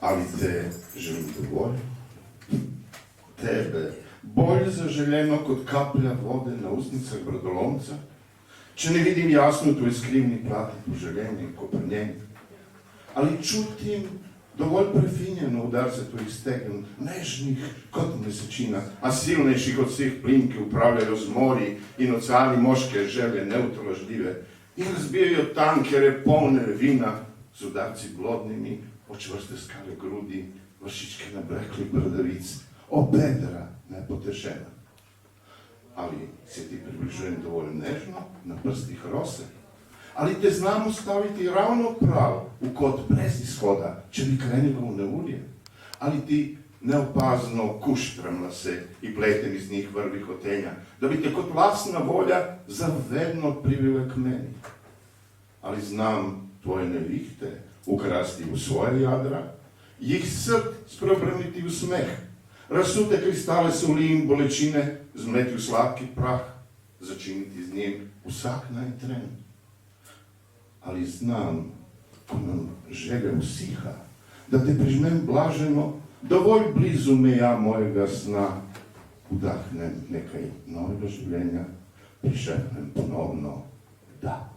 Ali te želim dovolj? Tebe, bolj zaželeno kot kaplja vode na ustnicah brodolomca? Če ne vidim jasno v tvoj skrivni plati poželjenje, koprnjenje? Ali čutim dovolj prefinjeno udarce tvojih stegen, nežnih kot mesečina, a silnejših od vseh plin, ki upravljajo z mori in oceani moške želje neutolažljive in razbijajo tankere polne vina z udarci blodnimi, očvrste skale grudi, vršičke nabreklih bradavic, obedra nepotešena. Ali se ti približujem dovolj nežno, na prstih rose? Ali te znam ustaviti ravno prav, v kot brez izhoda, če bi krenilo v neurje? Ali ti neopazno kuštram lase in pletem iz njih vrvi hotenja, da bi te kot vlastna volja zavedno privile k meni? Ali znam tvoje nevihte ukrasti v svoje jadra, jih srd spreobrniti v smeh, razsute kristale soli in bolečine zmleti v sladki prah, začiniti z njim vsak najtren? Ali znam, ko nam želja usiha, da te prižmem blaženo, dovolj blizu meja mojega sna, vdahnem nekaj novega življenja, prišepnem ponovno da.